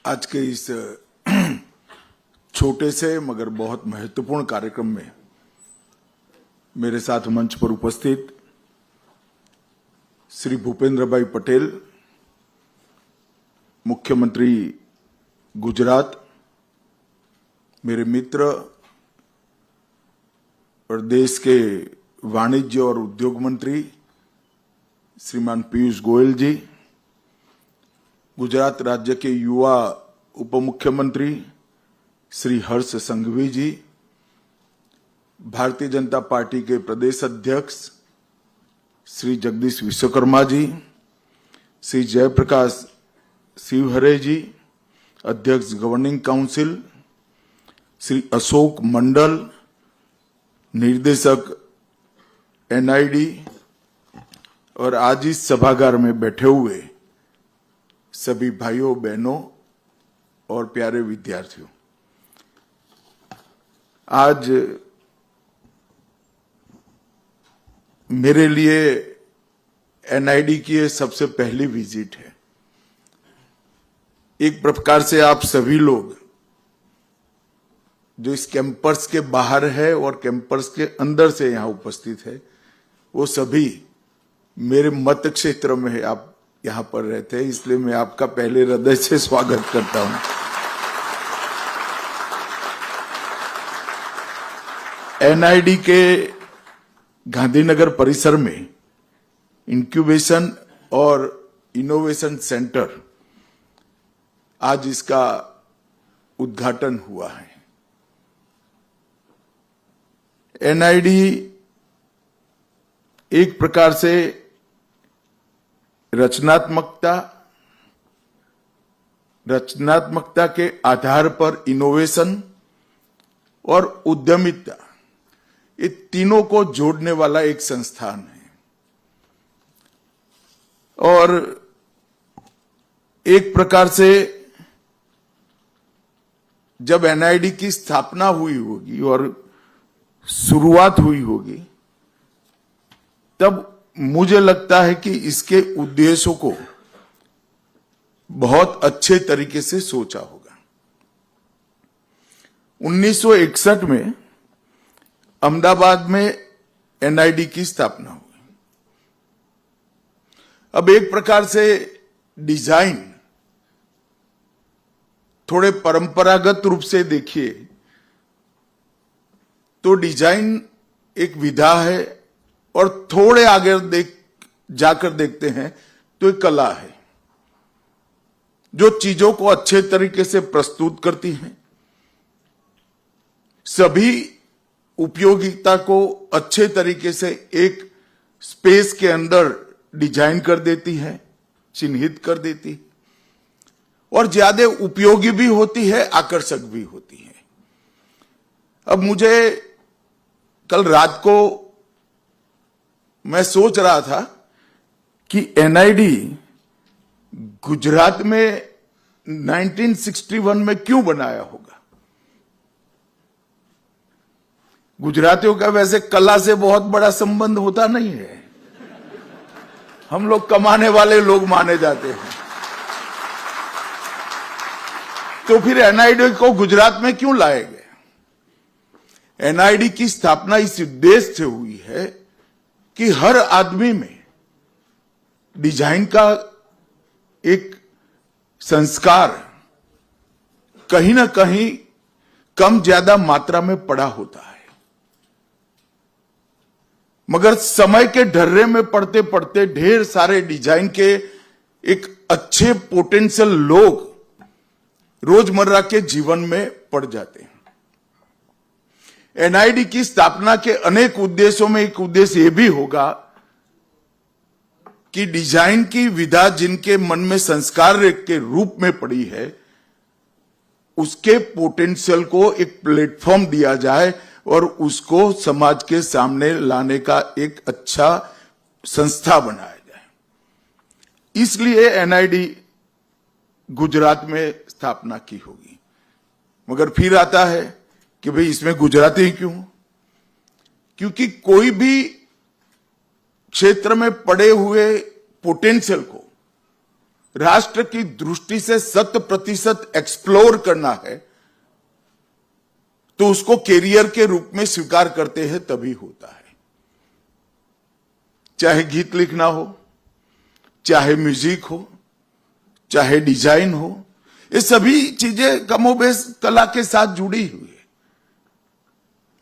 आज के इस छोटे से मगर बहुत महत्वपूर्ण कार्यक्रम में मेरे साथ मंच पर उपस्थित श्री भूपेंद्र भाई पटेल, मुख्यमंत्री गुजरात, मेरे मित्र और देश के वाणिज्य और उद्योग मंत्री श्रीमान पीयूष गोयल जी, गुजरात राज्य के युवा उप मुख्यमंत्री श्री हर्ष संघवी जी, भारतीय जनता पार्टी के प्रदेश अध्यक्ष श्री जगदीश विश्वकर्मा जी, श्री जयप्रकाश शिवहरे जी, अध्यक्ष गवर्निंग काउंसिल श्री अशोक मंडल, निर्देशक एनआईडी और आज इस सभागार में बैठे हुए सभी भाइयों बहनों और प्यारे विद्यार्थियों, आज मेरे लिए एनआईडी की ये सबसे पहली विजिट है। एक प्रकार से आप सभी लोग जो इस कैंपस के बाहर है और कैंपस के अंदर से यहां उपस्थित है, वो सभी मेरे मत क्षेत्र में है, आप यहां पर रहते हैं, इसलिए मैं आपका पहले हृदय से स्वागत करता हूं। एनआईडी के गांधीनगर परिसर में इंक्यूबेशन और इनोवेशन सेंटर, आज इसका उद्घाटन हुआ है। एनआईडी एक प्रकार से रचनात्मकता के आधार पर इनोवेशन और उद्यमिता, ये तीनों को जोड़ने वाला एक संस्थान है। और एक प्रकार से जब एनआईडी की स्थापना हुई होगी और शुरुआत हुई होगी, तब मुझे लगता है कि इसके उद्देश्यों को बहुत अच्छे तरीके से सोचा होगा। 1961 में अहमदाबाद में एनआईडी की स्थापना हुई। अब एक प्रकार से डिजाइन थोड़े परंपरागत रूप से देखिए तो डिजाइन एक विधा है, और थोड़े आगे जाकर देखते हैं तो एक कला है जो चीजों को अच्छे तरीके से प्रस्तुत करती है, सभी उपयोगिता को अच्छे तरीके से एक स्पेस के अंदर डिजाइन कर देती है, चिन्हित कर देती है, और ज्यादा उपयोगी भी होती है, आकर्षक भी होती है। अब मुझे कल रात को मैं सोच रहा था कि एनआईडी गुजरात में 1961 में क्यों बनाया होगा। गुजरातियों का वैसे कला से बहुत बड़ा संबंध होता नहीं है, हम लोग कमाने वाले लोग माने जाते हैं। तो फिर एनआईडी को गुजरात में क्यों लाए गए। एनआईडी की स्थापना इस उद्देश्य से हुई है कि हर आदमी में डिजाइन का एक संस्कार कहीं ना कहीं कम ज्यादा मात्रा में पड़ा होता है, मगर समय के ढर्रे में पढ़ते पढ़ते ढेर सारे डिजाइन के एक अच्छे पोटेंशियल लोग रोजमर्रा के जीवन में पड़ जाते हैं। एनआईडी की स्थापना के अनेक उद्देश्यों में एक उद्देश्य यह भी होगा कि डिजाइन की विधा जिनके मन में संस्कार के रूप में पड़ी है, उसके पोटेंशियल को एक प्लेटफॉर्म दिया जाए और उसको समाज के सामने लाने का एक अच्छा संस्था बनाया जाए। इसलिए एनआईडी गुजरात में स्थापना की होगी। मगर फिर आता है कि भाई इसमें गुजराती क्यों? क्योंकि कोई भी क्षेत्र में पड़े हुए पोटेंशियल को राष्ट्र की दृष्टि से 100% एक्सप्लोर करना है तो उसको कैरियर के रूप में स्वीकार करते हैं तभी होता है। चाहे गीत लिखना हो, चाहे म्यूजिक हो, चाहे डिजाइन हो, ये सभी चीजें कमोबेश कला के साथ जुड़ी हुई है,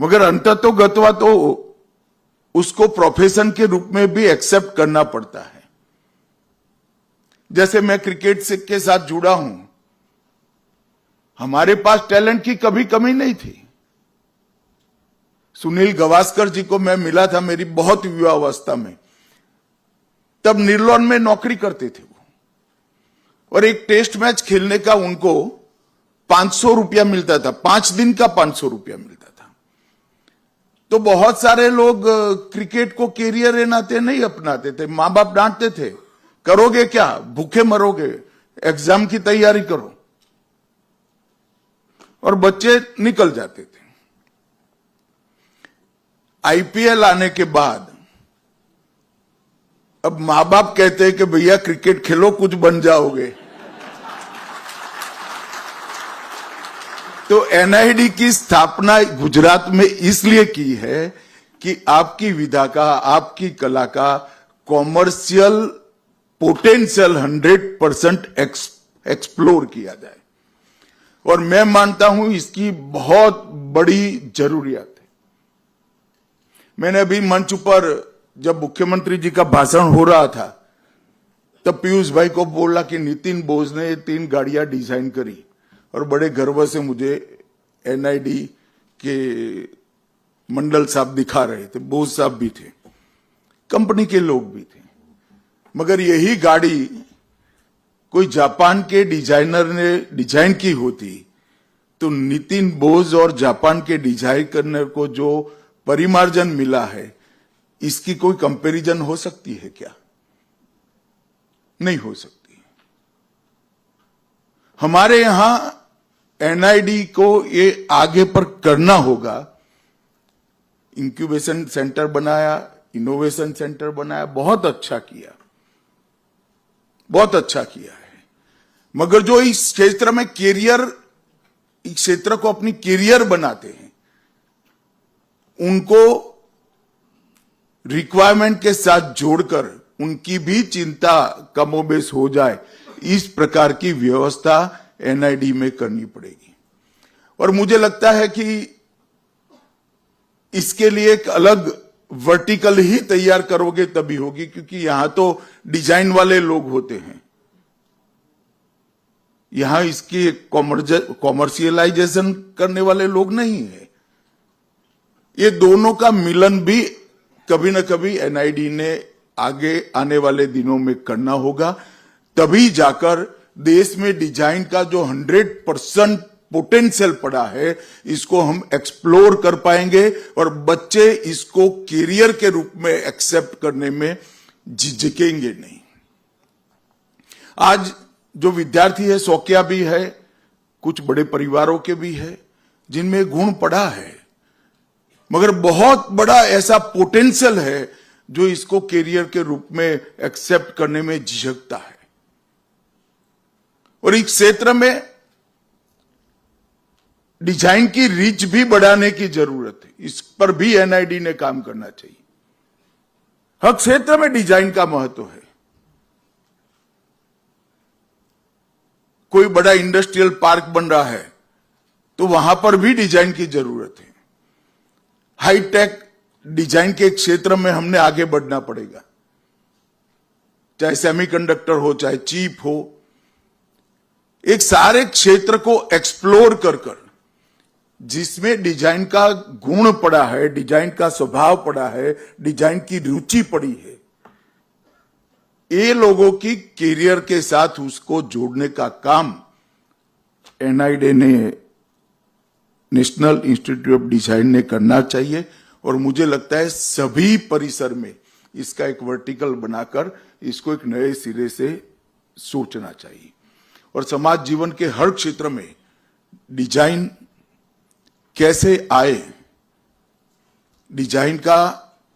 मगर अंततोगत्वा तो उसको प्रोफेशन के रूप में भी एक्सेप्ट करना पड़ता है। जैसे मैं क्रिकेट के साथ जुड़ा हूं, हमारे पास टैलेंट की कभी कमी नहीं थी। सुनील गावस्कर जी को मैं मिला था मेरी बहुत युवावस्था में, तब निर्लोन में नौकरी करते थे वो, और एक टेस्ट मैच खेलने का उनको 500 रुपया मिलता था, 5 दिन का 500 रुपया मिलता था। तो बहुत सारे लोग क्रिकेट को कैरियर के नाते नहीं अपनाते थे, मां बाप डांटते थे, करोगे क्या, भूखे मरोगे, एग्जाम की तैयारी करो, और बच्चे निकल जाते थे। आईपीएल आने के बाद अब मां बाप कहते हैं कि भैया क्रिकेट खेलो, कुछ बन जाओगे। तो एनआईडी की स्थापना गुजरात में इसलिए की है कि आपकी विधा का, आपकी कला का कॉमर्शियल पोटेंशियल 100% एक्सप्लोर किया जाए, और मैं मानता हूं इसकी बहुत बड़ी जरूरियत है। मैंने अभी मंच पर जब मुख्यमंत्री जी का भाषण हो रहा था तब पीयूष भाई को बोला कि नितिन बोस ने 3 गाड़ियां डिजाइन करी, और बड़े गर्व से मुझे एनआईडी के मंडल साहब दिखा रहे थे, बोस साहब भी थे, कंपनी के लोग भी थे। मगर यही गाड़ी कोई जापान के डिजाइनर ने डिजाइन की होती तो नितिन बोस और जापान के डिजाइन करने को जो परिमार्जन मिला है, इसकी कोई कंपैरिजन हो सकती है क्या? नहीं हो सकती। हमारे यहां एनआईडी को ये आगे पर करना होगा। इंक्यूबेशन सेंटर बनाया, इनोवेशन सेंटर बनाया, बहुत अच्छा किया, बहुत अच्छा किया है। मगर जो इस क्षेत्र में कैरियर, इस क्षेत्र को अपनी कैरियर बनाते हैं, उनको रिक्वायरमेंट के साथ जोड़कर उनकी भी चिंता कमोबेश हो जाए, इस प्रकार की व्यवस्था एनआईडी में करनी पड़ेगी। और मुझे लगता है कि इसके लिए एक अलग वर्टिकल ही तैयार करोगे तभी होगी, क्योंकि यहां तो डिजाइन वाले लोग होते हैं, यहां इसकी कॉमर्शियलाइजेशन करने वाले लोग नहीं है। ये दोनों का मिलन भी कभी न कभी एनआईडी ने आगे आने वाले दिनों में करना होगा, तभी जाकर देश में डिजाइन का जो 100% पोटेंशियल पड़ा है, इसको हम एक्सप्लोर कर पाएंगे, और बच्चे इसको कैरियर के रूप में एक्सेप्ट करने में झिझकेंगे नहीं। आज जो विद्यार्थी है, शौकिया भी है, कुछ बड़े परिवारों के भी है जिनमें गुण पड़ा है, मगर बहुत बड़ा ऐसा पोटेंशियल है जो इसको कैरियर के रूप में एक्सेप्ट करने में झिझकता है। और इस क्षेत्र में डिजाइन की रीच भी बढ़ाने की जरूरत है, इस पर भी एनआईडी ने काम करना चाहिए। हर क्षेत्र में डिजाइन का महत्व है। कोई बड़ा इंडस्ट्रियल पार्क बन रहा है तो वहां पर भी डिजाइन की जरूरत है। हाईटेक डिजाइन के क्षेत्र में हमने आगे बढ़ना पड़ेगा, चाहे सेमीकंडक्टर हो, चाहे चिप हो, एक सारे क्षेत्र को एक्सप्लोर कर जिसमें डिजाइन का गुण पड़ा है, डिजाइन का स्वभाव पड़ा है, डिजाइन की रुचि पड़ी है, ये लोगों की कैरियर के साथ उसको जोड़ने का काम एनआईडी ने, नेशनल इंस्टीट्यूट ऑफ डिजाइन ने करना चाहिए। और मुझे लगता है सभी परिसर में इसका एक वर्टिकल बनाकर इसको एक नए सिरे से सोचना चाहिए, और समाज जीवन के हर क्षेत्र में डिजाइन कैसे आए, डिजाइन का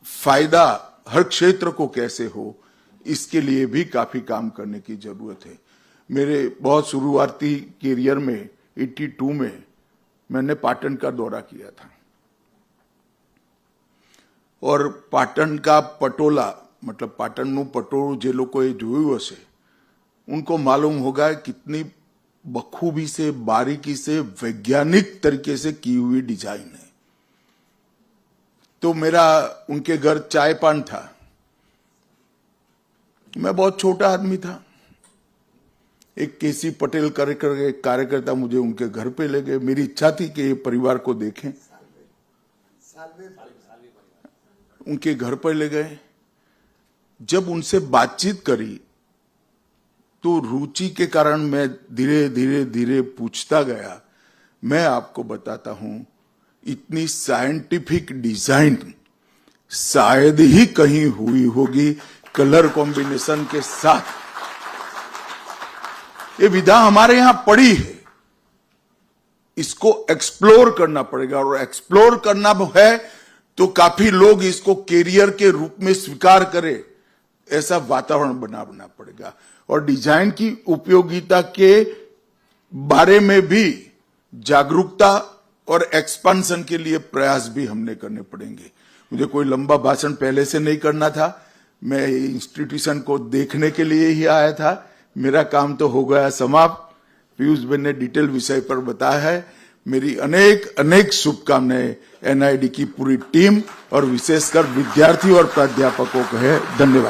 फायदा हर क्षेत्र को कैसे हो, इसके लिए भी काफी काम करने की जरूरत है। मेरे बहुत शुरुआती कैरियर में 82 में मैंने पाटन का दौरा किया था और पाटन का पटोला मतलब पाटनનું પટોળું જે લોકોએ જોયું હશે उनको मालूम होगा कितनी बखूबी से बारीकी से वैज्ञानिक तरीके से की हुई डिजाइन है। तो मेरा उनके घर चाय पान था। मैं बहुत छोटा आदमी था। एक केसी पटेल कार्यकर्ता मुझे उनके घर पे ले गए। मेरी इच्छा थी कि ये परिवार को देखें। उनके घर पर ले गए। जब उनसे बातचीत करी तो रुचि के कारण मैं धीरे धीरे धीरे पूछता गया। मैं आपको बताता हूं, इतनी साइंटिफिक डिजाइन शायद ही कहीं हुई होगी कलर कॉम्बिनेशन के साथ। ये विधा हमारे यहां पड़ी है, इसको एक्सप्लोर करना पड़ेगा और एक्सप्लोर करना है तो काफी लोग इसको कैरियर के रूप में स्वीकार करें, ऐसा वातावरण बनाना पड़ेगा। और डिजाइन की उपयोगिता के बारे में भी जागरूकता और एक्सपेंशन के लिए प्रयास भी हमने करने पड़ेंगे। मुझे कोई लंबा भाषण पहले से नहीं करना था। मैं इंस्टीट्यूशन को देखने के लिए ही आया था। मेरा काम तो हो गया समाप्त। पीयूष भाई ने डिटेल विषय पर बताया है। मेरी अनेक अनेक शुभकामनाएं एनआईडी की पूरी टीम और विशेषकर विद्यार्थी और प्राध्यापकों को है। धन्यवाद।